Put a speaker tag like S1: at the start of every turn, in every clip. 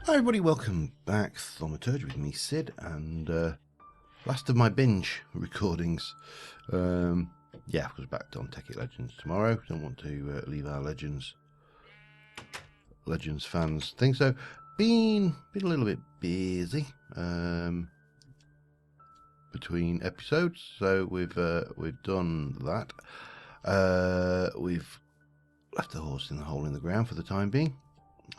S1: Hi everybody, welcome back. Thaumaturge with me, Sid, and last of my binge recordings. Yeah, I was back on Techie Legends tomorrow. Don't want to leave our Legends fans thing. So, been a little bit busy between episodes. So we've done that. We've left the horse in the hole in the ground for the time being.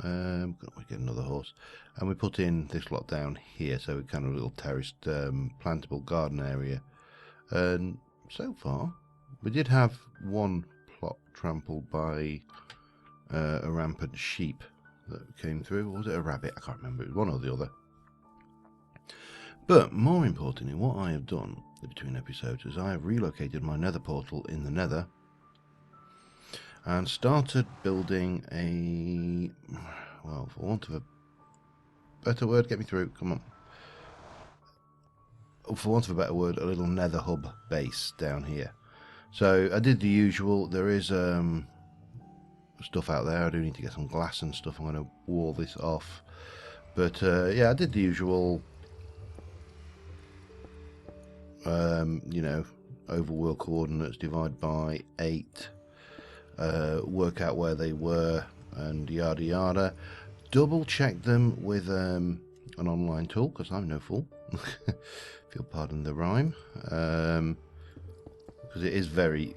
S1: Gonna get another horse, and we put in this lot down here, so we kind of a little terraced plantable garden area. And so far we did have one plot trampled by a rampant sheep that came through. Or was it a rabbit? I can't remember. It was one or the other. But more importantly, what I have done between episodes is I have relocated my nether portal in the nether and started building a, well, for want of a better word, get me through, come on. For want of a better word, a little nether hub base down here. So I did the usual. There is stuff out there. I do need to get some glass and stuff. I'm going to wall this off. But yeah, I did the usual, you know, overworld coordinates, divide by 8. Work out where they were, and yada yada. Double check them with an online tool, because I'm no fool. If you'll pardon the rhyme, because it is very,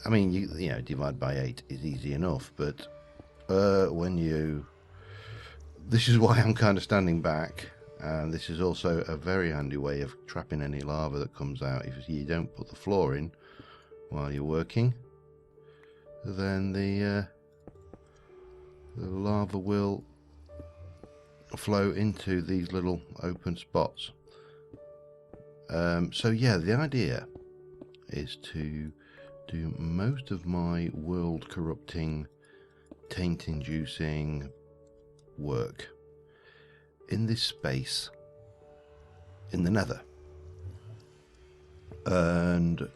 S1: I mean, you know, divide by 8 is easy enough, but when you, this is why I'm kind of standing back, and this is also a very handy way of trapping any lava that comes out. If you don't put the floor in while you're working, then the lava will flow into these little open spots. So yeah, the idea is to do most of my world corrupting, taint inducing work in this space in the nether. And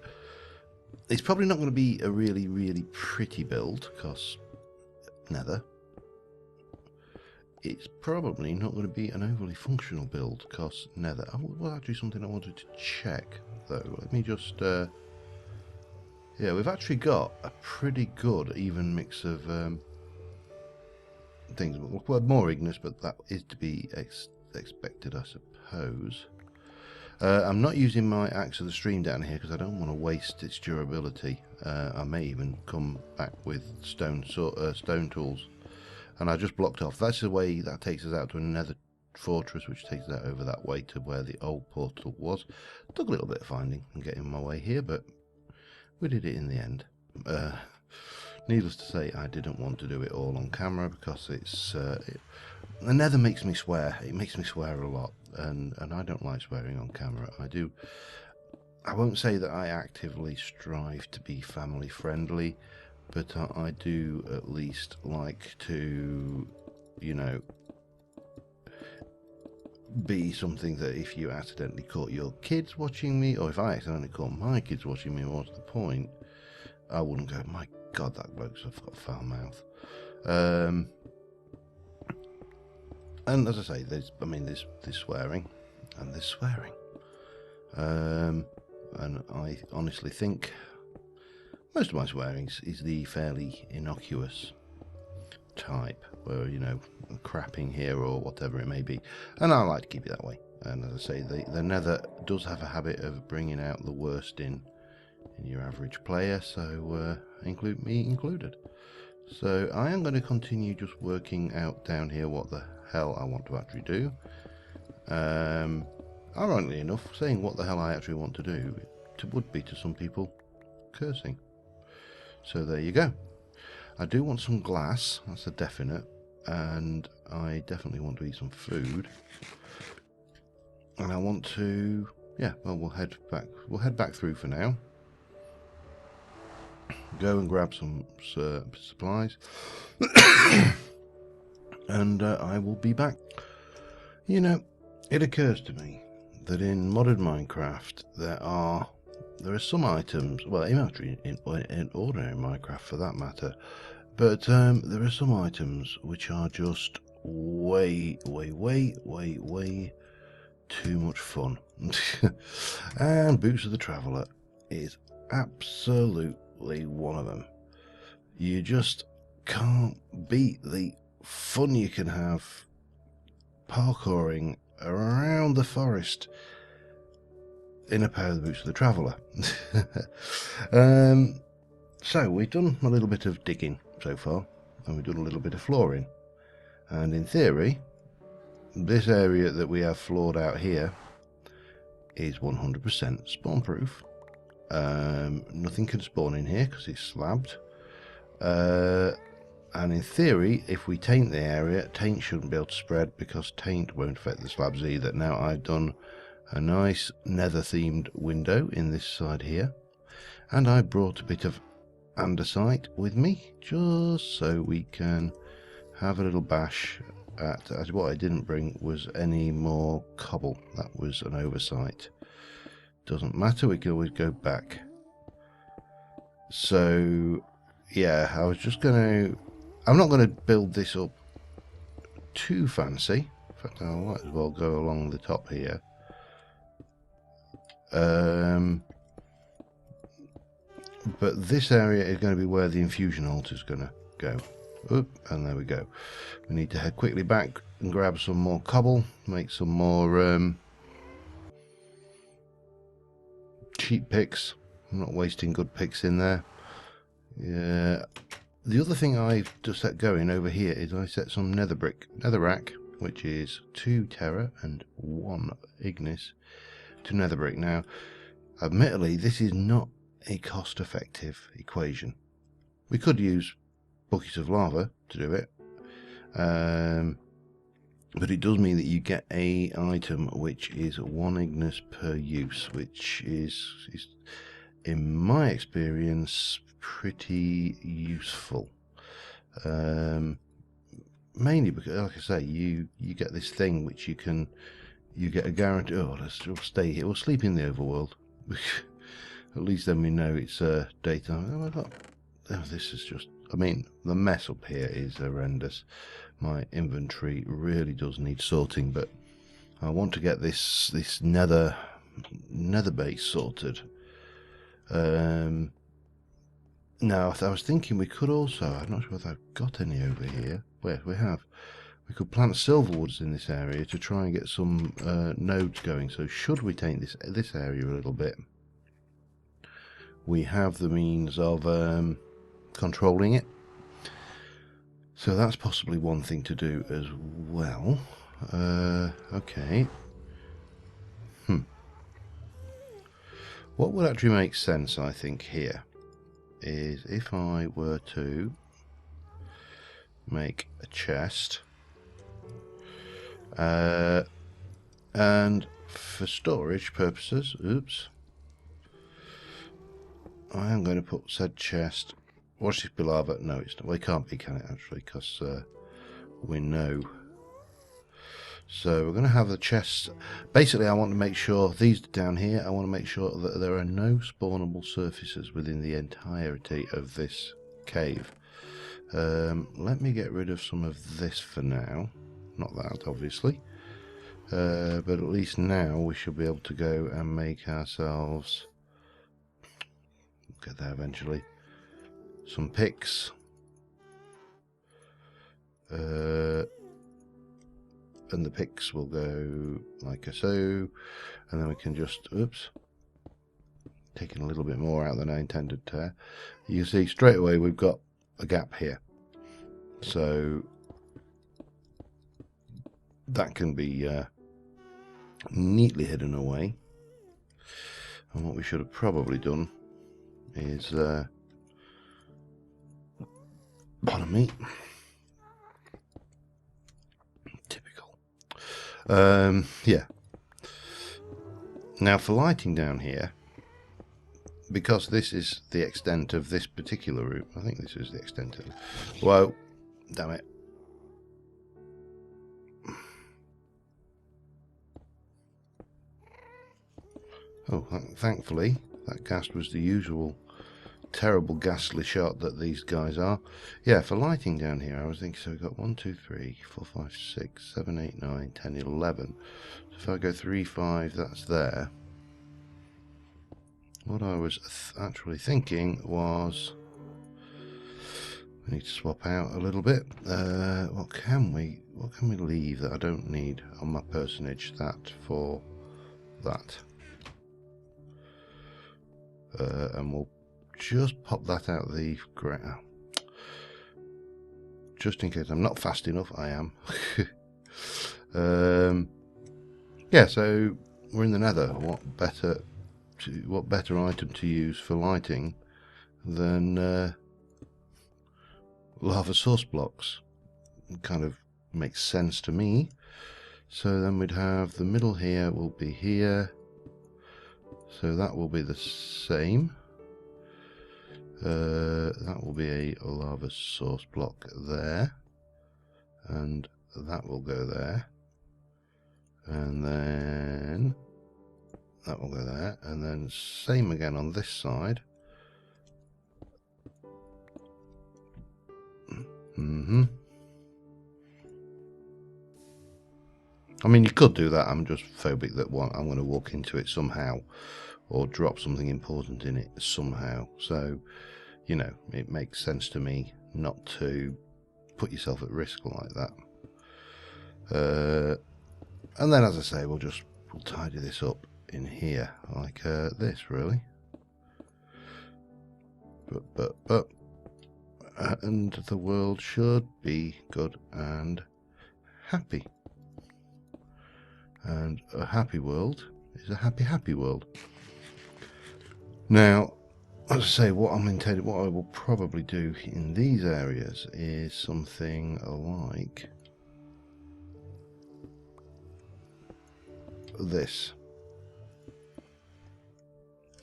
S1: it's probably not going to be a really, really pretty build, because nether. It's probably not going to be an overly functional build, because nether. Oh, well, actually something I wanted to check, though. Let me just, yeah, we've actually got a pretty good even mix of things. Well, more igneous, but that is to be expected, I suppose. I'm not using my axe of the stream down here because I don't want to waste its durability. I may even come back with stone tools, and I just blocked off. That's the way that takes us out to another fortress, which takes us out over that way to where the old portal was. Took a little bit of finding and getting my way here, but we did it in the end. Needless to say, I didn't want to do it all on camera because it's the nether makes me swear. It makes me swear a lot, and I don't like swearing on camera. I won't say that I actively strive to be family friendly, but I do at least like to, you know, be something that if you accidentally caught your kids watching me, or if I accidentally caught my kids watching me, what's the point? I wouldn't go, my God, that bloke's got a foul mouth. And as I say, there's swearing, and there's swearing. And I honestly think most of my swearing is the fairly innocuous type, where, you know, crapping here or whatever it may be. And I like to keep it that way. And as I say, the nether does have a habit of bringing out the worst in your average player, so include me included. So I am going to continue just working out down here what the hell I want to actually do. Ironically enough, saying what the hell I actually want to do would be to some people cursing. So there you go. I do want some glass, that's a definite, and I definitely want to eat some food. And I want to, yeah, well, we'll head back through for now. Go and grab some supplies. And I will be back. You know, it occurs to me that in modern Minecraft there are some items, well, actually in ordinary Minecraft for that matter, But there are some items which are just way too much fun. And Boots of the Traveller is absolutely one of them. You just can't beat the fun you can have parkouring around the forest in a pair of the Boots of the Traveller. So we've done a little bit of digging so far, and we've done a little bit of flooring, and in theory this area that we have floored out here is 100% spawn proof. Nothing can spawn in here because it's slabbed, and in theory if we taint the area, taint shouldn't be able to spread because taint won't affect the slabs either. Now I've done a nice nether themed window in this side here, and I brought a bit of andesite with me just so we can have a little bash at what I didn't bring was any more cobble. That was an oversight. Doesn't matter, we can always go back. So yeah, I was just gonna, I'm not going to build this up too fancy. In fact, I might as well go along the top here. But this area is going to be where the infusion altar is going to go. Oop, and there we go. We need to head quickly back and grab some more cobble, make some more cheap picks. I'm not wasting good picks in there. Yeah. The other thing I've just set going over here is I set some netherrack, which is 2 terra and 1 ignis to netherbrick. Now, admittedly, this is not a cost-effective equation. We could use buckets of lava to do it, but it does mean that you get a item which is 1 ignis per use, which is in my experience pretty useful, mainly because, like I say, you get this thing which you get a guarantee. Oh, let's stay here, we'll sleep in the overworld. At least then we know it's daytime. Oh my god, oh, this is just, I mean, the mess up here is horrendous. My inventory really does need sorting, but I want to get this nether base sorted. Now, I was thinking we could also, I'm not sure if I've got any over here. Where we have, we could plant silverwoods in this area to try and get some nodes going. So should we taint this area a little bit, we have the means of controlling it. So that's possibly one thing to do as well. Okay. What would actually make sense, I think, here is if I were to make a chest, and for storage purposes, oops, I am going to put said chest. Watch this be lava. No, it's not. Well, it can't be, can it, actually, because we know. So we're going to have the chest. Basically, I want to make sure, these down here, I want to make sure that there are no spawnable surfaces within the entirety of this cave. Let me get rid of some of this for now. Not that, obviously. But at least now we should be able to go and make ourselves, we'll get there eventually, some picks. And the picks will go like so, and then we can just, oops, taking a little bit more out than I intended to. You see straight away we've got a gap here, so that can be neatly hidden away. And what we should have probably done is pardon me, yeah. Now for lighting down here, because this is the extent of this particular room, I think this is the extent of it. Whoa, damn it. Oh, thankfully that ghast was the usual terrible ghastly shot that these guys are. Yeah, for lighting down here, I was thinking, so we've got 1, 2, 3, 4, 5, 6, 7, 8, 9, 10, 11. So if I go 3, 5, that's there. What I was actually thinking was, we need to swap out a little bit. What can we leave that I don't need on my personage? That for that. And we'll just pop that out of the ground. Just in case I'm not fast enough, I am. Yeah, so we're in the Nether. What better item to use for lighting than lava source blocks? It kind of makes sense to me. So then we'd have the middle here will be here. So that will be the same. That will be a lava source block there, and that will go there, and then that will go there, and then same again on this side. I mean, you could do that. I'm just phobic that I'm going to walk into it somehow, or drop something important in it somehow. So, you know, it makes sense to me not to put yourself at risk like that. And then, as I say, we'll tidy this up in here like this, really. And the world should be good and happy. And a happy world is a happy world. Now, as I say, what I will probably do in these areas is something like this,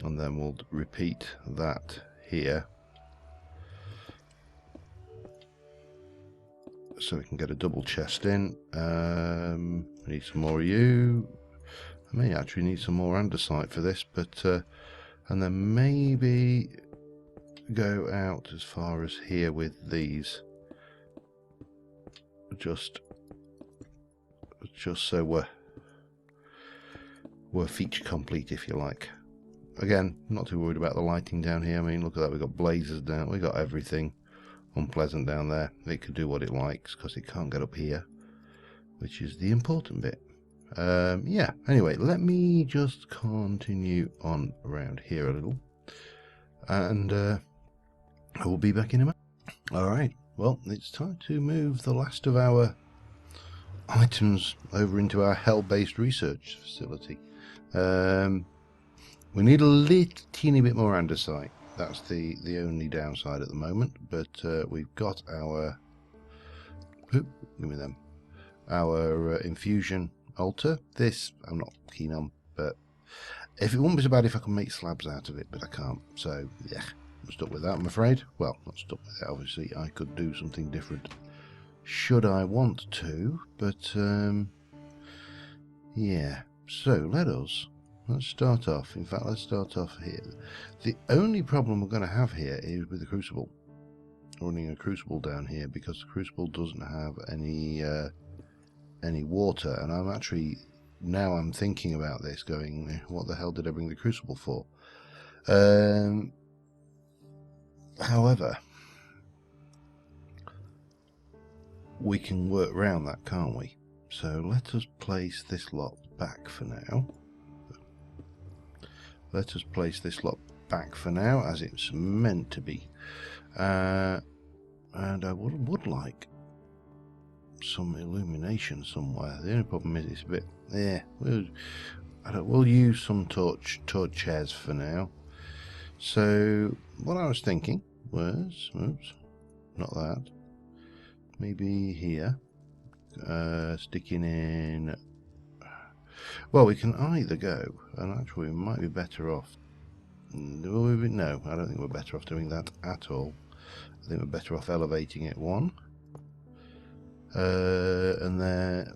S1: and then we'll repeat that here, so we can get a double chest in. I need some more of you. I may actually need some more andesite for this, but and then maybe go out as far as here with these, just so we're feature complete, if you like. Again, not too worried about the lighting down here. I mean, look at that, we've got blazers down, we've got everything unpleasant down there. It can do what it likes because it can't get up here, which is the important bit. Yeah, anyway, let me just continue on around here a little, and I will be back in a minute. Alright, well, it's time to move the last of our items over into our hell-based research facility. We need a little teeny bit more andesite. That's the only downside at the moment, but we've got our our infusion altar. This I'm not keen on, but if it wouldn't be so bad if I could make slabs out of it, but I can't, so yeah, I'm stuck with that, I'm afraid. Well, not stuck with it, obviously. I could do something different should I want to, but yeah. So let's start off. In fact, let's start off here. The only problem we're going to have here is with the crucible. Running a crucible down here, because the crucible doesn't have any water, and I'm actually, now I'm thinking about this, going, what the hell did I bring the crucible for? However, we can work around that, can't we? So let us place this lot back for now. Let us place this lot back for now, as it's meant to be. And I would like some illumination somewhere. The only problem is it's a bit, yeah, we'll use some torches for now. So what I was thinking was, oops, not that, maybe here, sticking in, well, we can either go, and actually we might be better off, no, I don't think we're better off doing that at all. I think we're better off elevating it one, and then,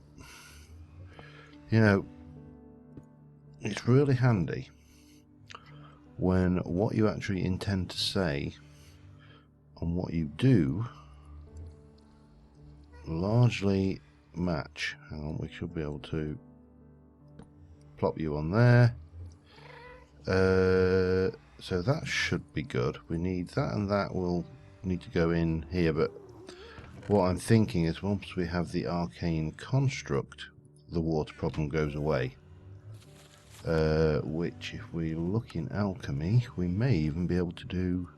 S1: you know, it's really handy when what you actually intend to say and what you do largely match. Hang on, we should be able to plop you on there. So that should be good. We need that, and that will need to go in here, but what I'm thinking is once we have the arcane construct, the water problem goes away. Which, if we look in alchemy, we may even be able to do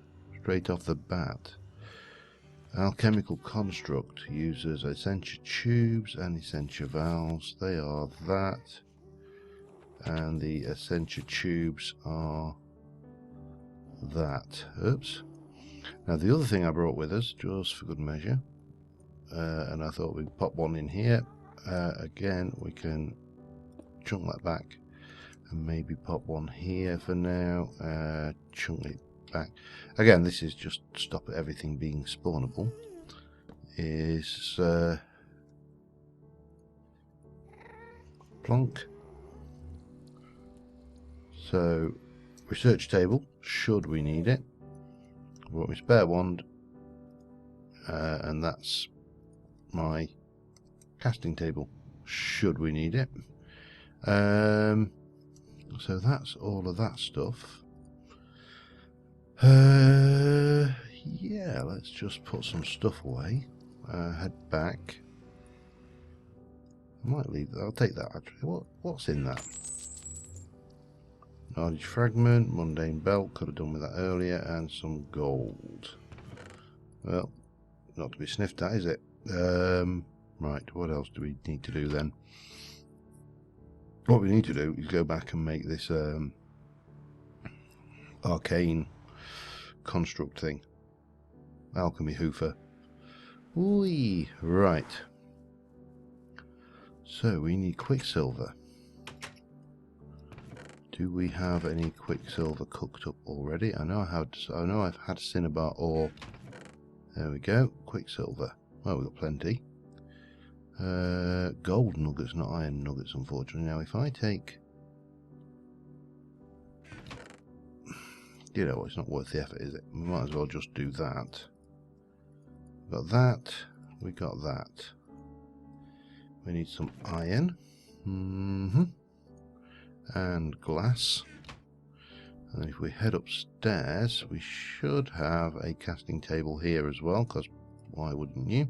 S1: straight off the bat. Alchemical construct uses essential tubes and essential valves. They are that, and the essential tubes are that. Oops. Now the other thing I brought with us, just for good measure, and I thought we'd pop one in here. Again, we can chunk that back and maybe pop one here for now. Chunk it back. Again, this is just to stop everything being spawnable. Is plonk. So research table, should we need it. I've brought my spare wand, and that's my casting table, should we need it. So that's all of that stuff. Yeah, let's just put some stuff away. Head back. I might leave that. I'll take that actually. What's in that? Knowledge fragment, mundane belt, could have done with that earlier, and some gold. Well, not to be sniffed at, is it? Right, what else do we need to do then? What we need to do is go back and make this arcane construct thing. Alchemy hoofer. Whee! Right. So we need quicksilver. Do we have any quicksilver cooked up already? I know I've had cinnabar ore. There we go. Quicksilver. Well, we've got plenty. Gold nuggets, not iron nuggets, unfortunately. Now, if I take... You know, it's not worth the effort, is it? We might as well just do that. We got that. We got that. We need some iron. And glass. And then if we head upstairs, we should have a casting table here as well, because why wouldn't you?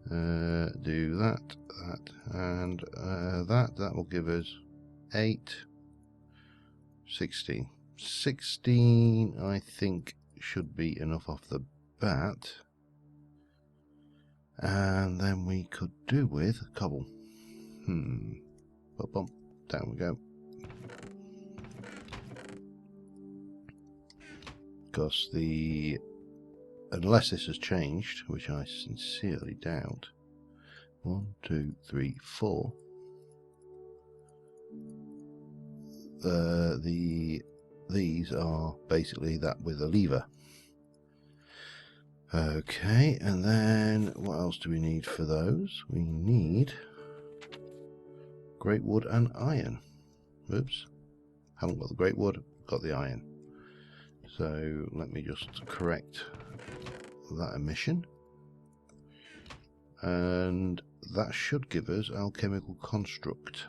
S1: Do that, and that. That will give us 8, 16. 16, I think, should be enough off the bat. And then we could do with cobble. Bump. Down we go. Because unless this has changed, which I sincerely doubt. 1, 2, 3, 4. These are basically that with a lever. Okay, and then what else do we need for those? We need great wood and iron. Oops, haven't got the great wood, got the iron. So let me just correct that omission. And that should give us alchemical construct.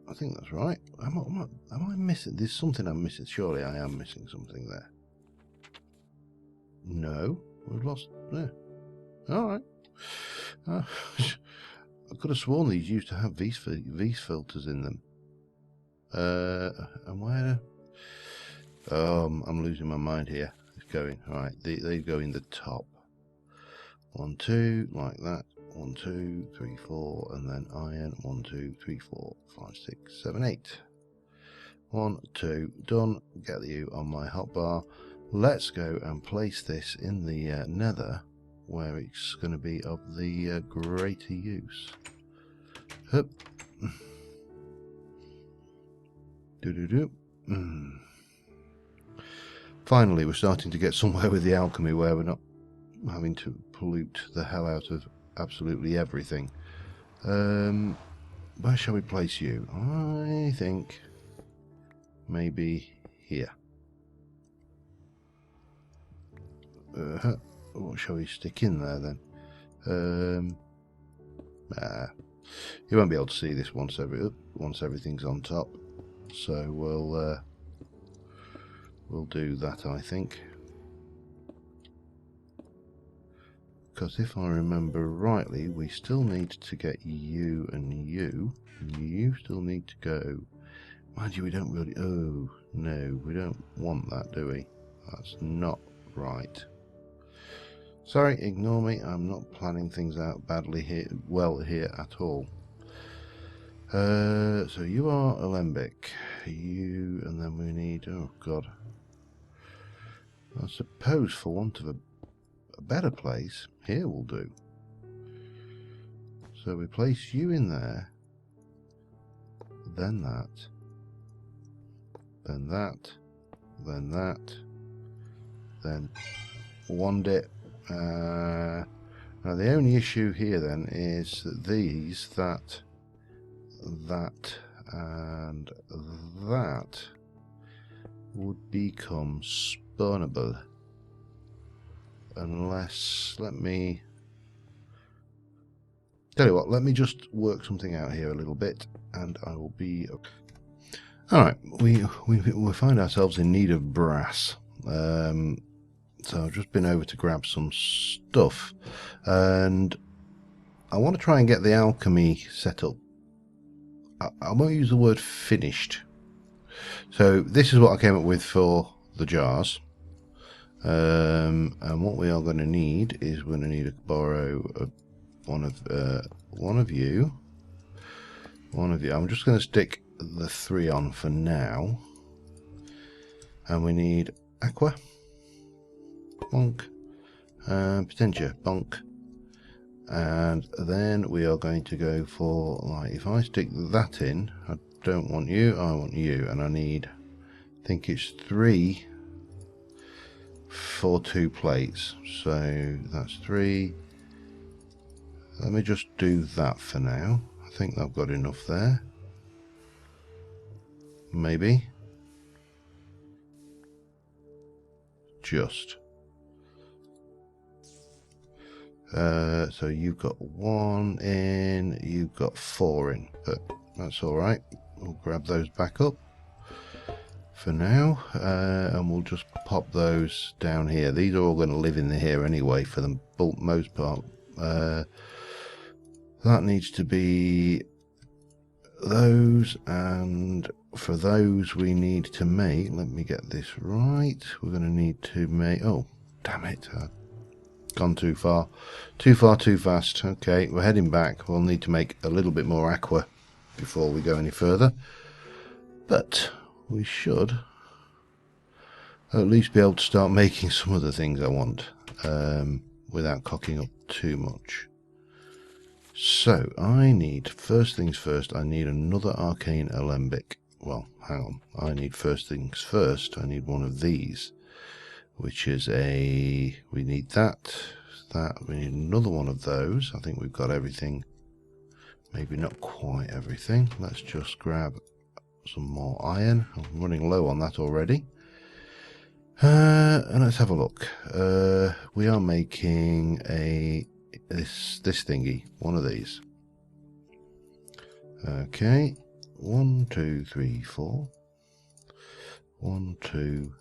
S1: I think that's right. Am I missing? There's something I'm missing. Surely I am missing something there. No, we've lost there. Alright. I could have sworn these used to have these filters in them. And where? I'm losing my mind here. It's going. Alright, they go in the top. 1, 2, like that. 1, 2, 3, 4, and then iron. 1, 2, 3, 4, 5, 6, 7, 8. 1, 2, done. Get you on my hotbar. Let's go and place this in the Nether, where it's going to be of the greater use. Hup. Finally, we're starting to get somewhere with the alchemy where we're not having to pollute the hell out of absolutely everything. Where shall we place you? I think maybe here. What shall we stick in there then? You won't be able to see this once everything's on top, so we'll do that, I think. Because if I remember rightly, we still need to get you and you. You still need to go. Mind you, we don't really. Oh no, we don't want that, do we? That's not right. Sorry, ignore me. I'm not planning things out badly here. Well, here at all. So you are alembic. You, and then we need. Oh God. I suppose, for want of a better place, here will do. So we place you in there, then that, then that, then that, then one dip. Now the only issue here then is that these, that, and that would become spawnable. Unless, let me tell you what, let me just work something out here a little bit and I will be okay. Alright, we find ourselves in need of brass. So I've just been over to grab some stuff and I want to try and get the alchemy set up. I won't use the word finished. So this is what I came up with for the jars. And what we are going to need is we're going to need to borrow one of you. I'm just going to stick the 3 on for now, and we need aqua, bonk, and potentia, bonk, and then we are going to go for, like, if I stick that in, I don't want you, I want you, and I need, I think it's 3 for 2 plates, so that's 3. Let me just do that for now. I think I've got enough there, maybe, just so you've got 1 in, you've got 4 in, but that's all right. We'll grab those back up for now, and we'll just pop those down here. These are all going to live in here anyway for the most part. That needs to be those, and for those we need to make, let me get this right, we're going to need to make, oh damn it, I've gone too far too fast. Okay, we're heading back. We'll need to make a little bit more aqua before we go any further, but we should at least be able to start making some of the things I want without cocking up too much. So I need, first things first, I need another arcane alembic. Well, hang on, I need first things first, I need one of these, which is a, we need that, we need another one of those. I think we've got everything, maybe not quite everything. Let's just grab some more iron. I'm running low on that already. And let's have a look. We are making a this thingy, one of these. Okay, 1 2 3 4, 1 2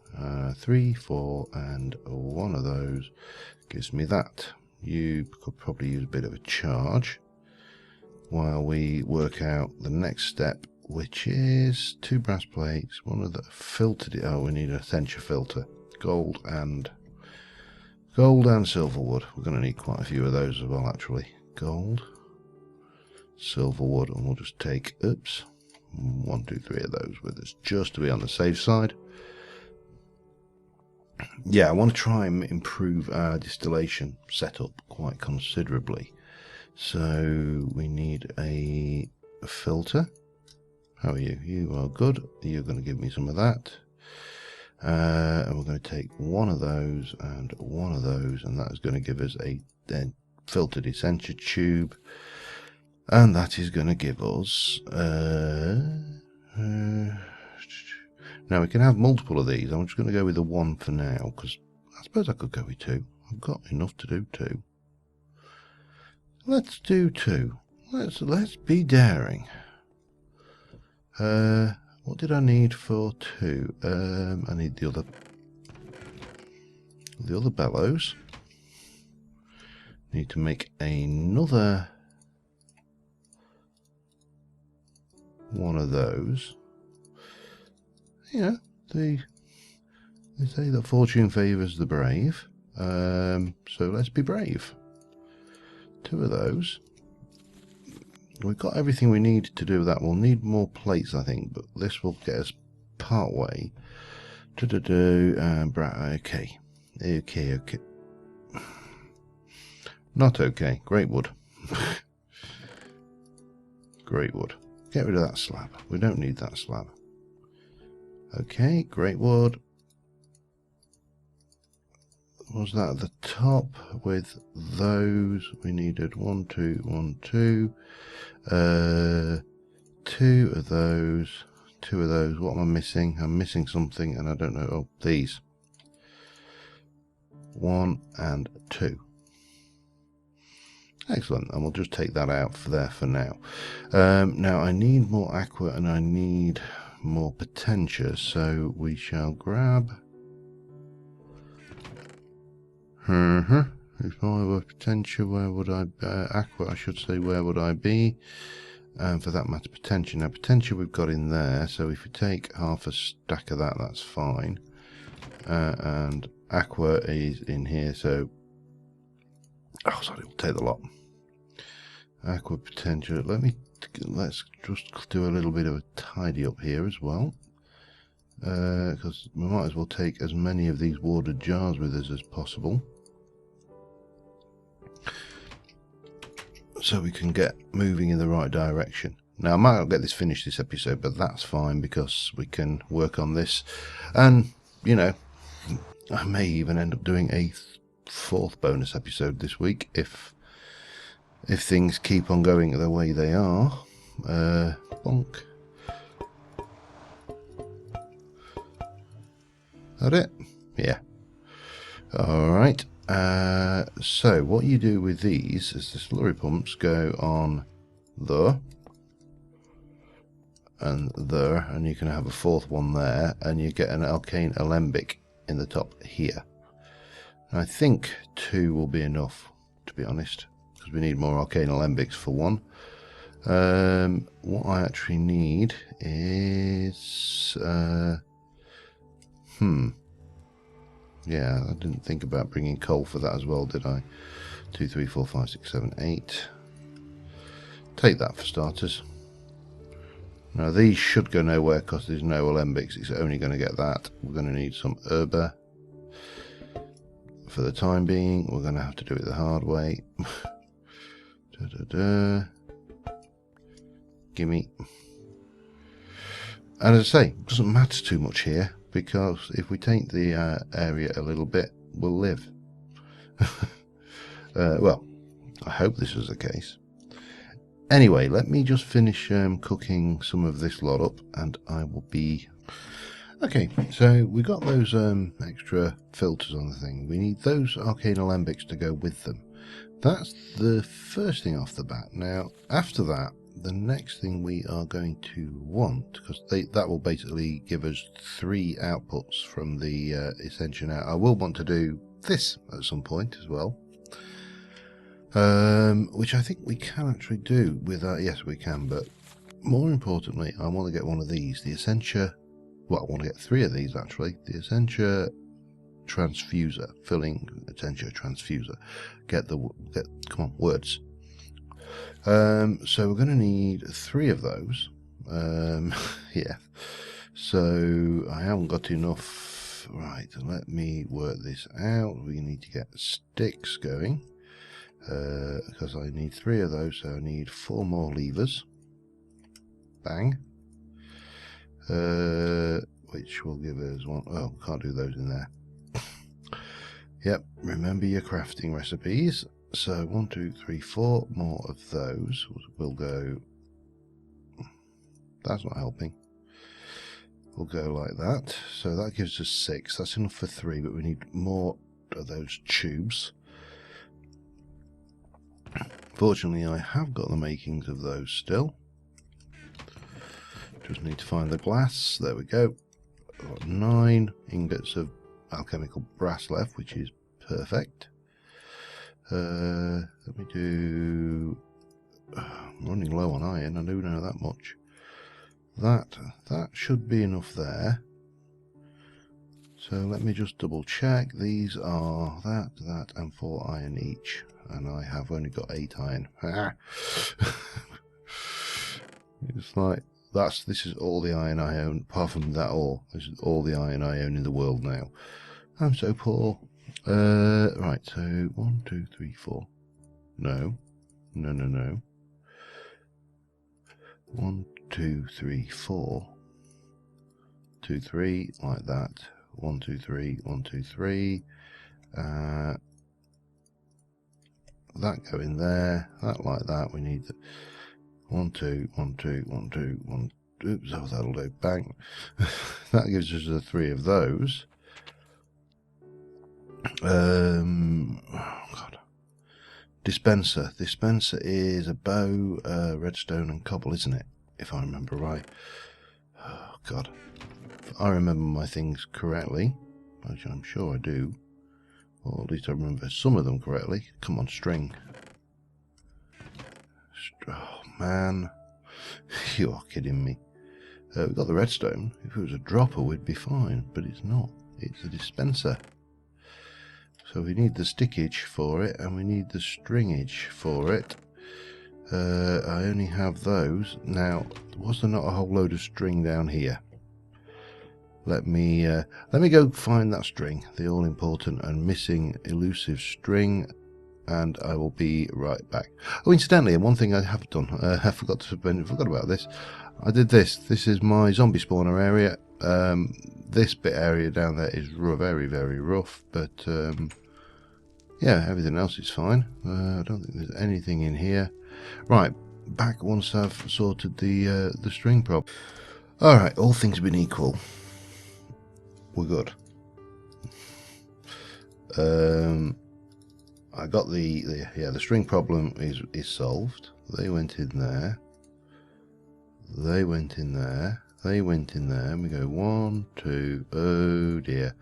S1: 3 4, and one of those gives me that. You could probably use a bit of a charge while we work out the next step, which is 2 brass plates, one of the filtered, oh, we need a Thaumaturge filter, gold and silver wood. We're going to need quite a few of those as well, actually. Gold, silver wood, and we'll just take, oops, 1 2 3 of those with us, just to be on the safe side. Yeah, I want to try and improve our distillation setup quite considerably. So we need a filter. How are you? You are good. You're going to give me some of that. And we're going to take one of those and one of those, and that is going to give us a filtered essential tube, and that is going to give us Now we can have multiple of these. I'm just going to go with the one for now, because I suppose I could go with two. I've got enough to do two. Let's do two. Let's be daring. What did I need for two? I need the other bellows. Need to make another one of those. Yeah, they say that fortune favours the brave. So let's be brave. Two of those. We've got everything we need to do that. We'll need more plates, I think, but this will get us part way. Okay. Okay. Not okay. Great wood. Great wood. Get rid of that slab. We don't need that slab. Okay, great wood. Was that at the top with those? We needed 1, 2, 1, 2. 2 of those. 2 of those. What am I missing? I'm missing something and I don't know. Oh, these. 1 and 2. Excellent, and we'll just take that out for there for now. Now I need more aqua and I need more potentia, so we shall grab. If I were potentia, where would I? Aqua, I should say. Where would I be? For that matter, potentia. Now potentia we've got in there, so if we take half a stack of that, that's fine. And aqua is in here, so. Oh, sorry, we'll take the lot. Aqua potential. Let's just do a little bit of a tidy up here as well, because we might as well take as many of these watered jars with us as possible, so we can get moving in the right direction. Now I might not get this finished this episode, but that's fine because we can work on this, and you know, I may even end up doing a 4th bonus episode this week if things keep on going the way they are. Bonk. That it? Yeah. Alright. So what you do with these is the slurry pumps go on there and there, and you can have a 4th one there, and you get an alkane alembic in the top here. I think 2 will be enough, to be honest, because we need more arcane alembics for 1. What I actually need is yeah, I didn't think about bringing coal for that as well, did I? 2, 3, 4, 5, 6, 7, 8. Take that for starters. Now these should go nowhere because there's no alembics. It's only going to get that. We're going to need some herba. For the time being, we're going to have to do it the hard way. Gimme. And as I say, it doesn't matter too much here, because if we take the area a little bit, we'll live. Well, I hope this is the case. Anyway, let me just finish cooking some of this lot up, and I will be... Okay, so we got those extra filters on the thing. We need those arcane alembics to go with them. That's the first thing off the bat. Now, after that, the next thing we are going to want, because that will basically give us 3 outputs from the Ascension out. I will want to do this at some point as well, which I think we can actually do with yes, we can, but more importantly, I want to get one of these, the Essentia. Well, I want to get 3 of these actually. The Essentia transfuser, filling Essentia transfuser. Come on, words. So we're going to need 3 of those. Yeah. So I haven't got enough. Right, let me work this out. We need to get sticks going, because I need 3 of those. So I need 4 more levers. Bang. Which will give us 1. Oh, can't do those in there. Yep, remember your crafting recipes. So 1, 2, 3, 4 more of those will go. That's not helping. We'll go like that. So that gives us 6. That's enough for 3, but we need more of those tubes. Fortunately, I have got the makings of those still. Just need to find the glass. There we go. I've got 9 ingots of alchemical brass left, which is perfect. Let me do... I'm running low on iron, I do know that much. That should be enough there. So let me just double check. These are that and 4 iron each, and I have only got 8 iron. It's like this is all the iron I own. Apart from that, this is all the iron I own in the world now. I'm so poor. Right. So 1, 2, 3, 4. No. 1, 2, 3, 4. 2, 3, like that. 1, 2, 3, 1, 2, 3. That go in there. That like that. We need 1, 2, 1, 2, 1, 2, 1. Oops, oh, that'll do. Bang. That gives us the 3 of those. Oh God. Dispenser. Dispenser is a bow, redstone, and cobble, isn't it? If I remember right. Oh God. If I remember my things correctly, which I'm sure I do, or at least I remember some of them correctly. Come on, string. Oh man, you are kidding me. We've got the redstone. If it was a dropper, we'd be fine, but it's not. It's a dispenser. So we need the stickage for it, and we need the stringage for it. I only have those. Now, was there not a whole load of string down here? Let me go find that string, the all-important and missing elusive string, and I will be right back. Oh, incidentally, one thing I have done, I forgot about this. I did this. This is my zombie spawner area. This bit area down there is very, very rough, but yeah, everything else is fine. I don't think there's anything in here. Right, back once I've sorted the string problem. All right, all things being equal, we're good. I got the string problem is solved. They went in there. They went in there. They went in there. And we go 1, 2. Oh dear.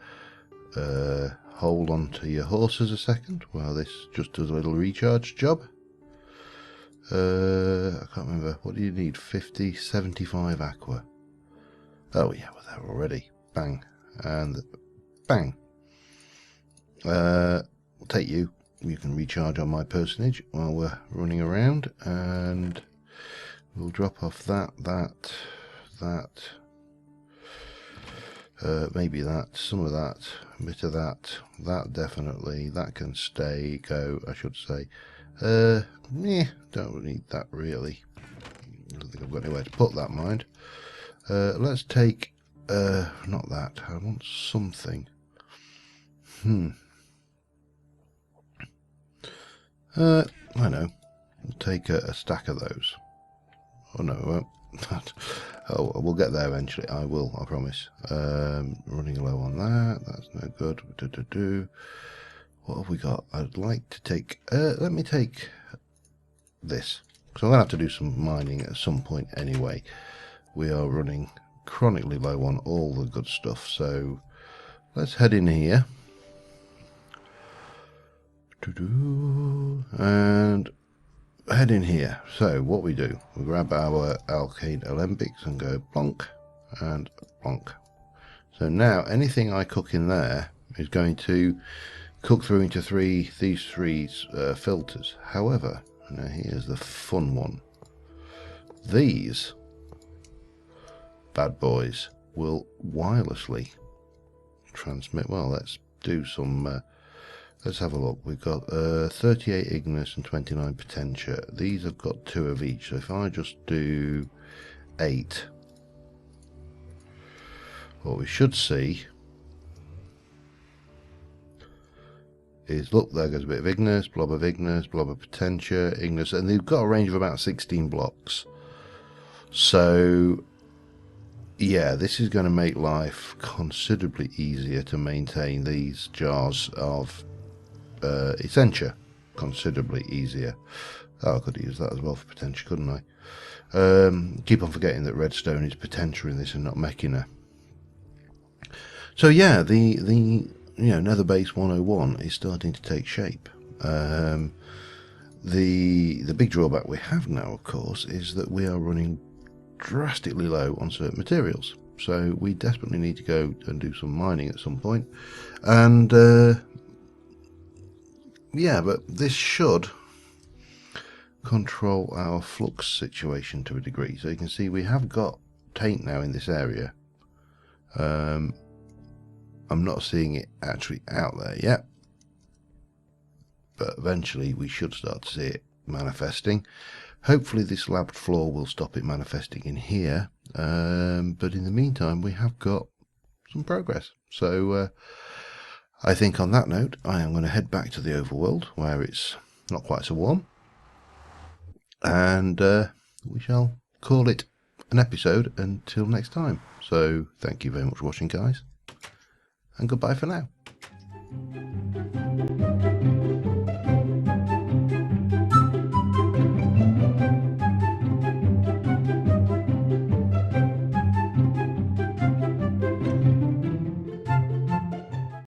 S1: Hold on to your horses a second while this just does a little recharge job. I can't remember. What do you need? 50, 75 aqua. Oh yeah, we're there already. Bang. And bang. We'll take you. You can recharge on my personage while we're running around, and we'll drop off that, maybe that, some of that, a bit of that definitely, that can stay, go, I should say. Don't need that really. I don't think I've got anywhere to put that, mind. Let's take, not that, I want something. I know. We'll take a stack of those. Oh no, we won't. Oh, we'll get there eventually. I will, I promise. Running low on that. That's no good. What have we got? I'd like to take... let me take this. Because I'm going to have to do some mining at some point anyway. We are running chronically low on all the good stuff. So let's head in here. And head in here. So what we do, we grab our alkane alembics and go plonk and plonk. So now anything I cook in there is going to cook through into these three filters. However, now here's the fun one. These bad boys will wirelessly transmit. Well, let's do some let's have a look. We've got 38 ignis and 29 potentia. These have got 2 of each. So if I just do 8, what we should see is, look, there goes a bit of ignis, blob of potentia, ignis, and they've got a range of about 16 blocks. So yeah, this is going to make life considerably easier to maintain these jars of Essentia. Considerably easier. Oh, I could use that as well for potential, couldn't I? Keep on forgetting that redstone is potential in this and not mechina. So yeah, the Nether Base 101 is starting to take shape. The big drawback we have now, of course, is that we are running drastically low on certain materials. So we desperately need to go and do some mining at some point. And yeah, but this should control our flux situation to a degree. So you can see we have got taint now in this area. I'm not seeing it actually out there yet, but eventually we should start to see it manifesting. Hopefully this labbed floor will stop it manifesting in here, but in the meantime we have got some progress. So I think on that note I am going to head back to the overworld where it's not quite so warm, and we shall call it an episode until next time. So thank you very much for watching, guys, and goodbye for now.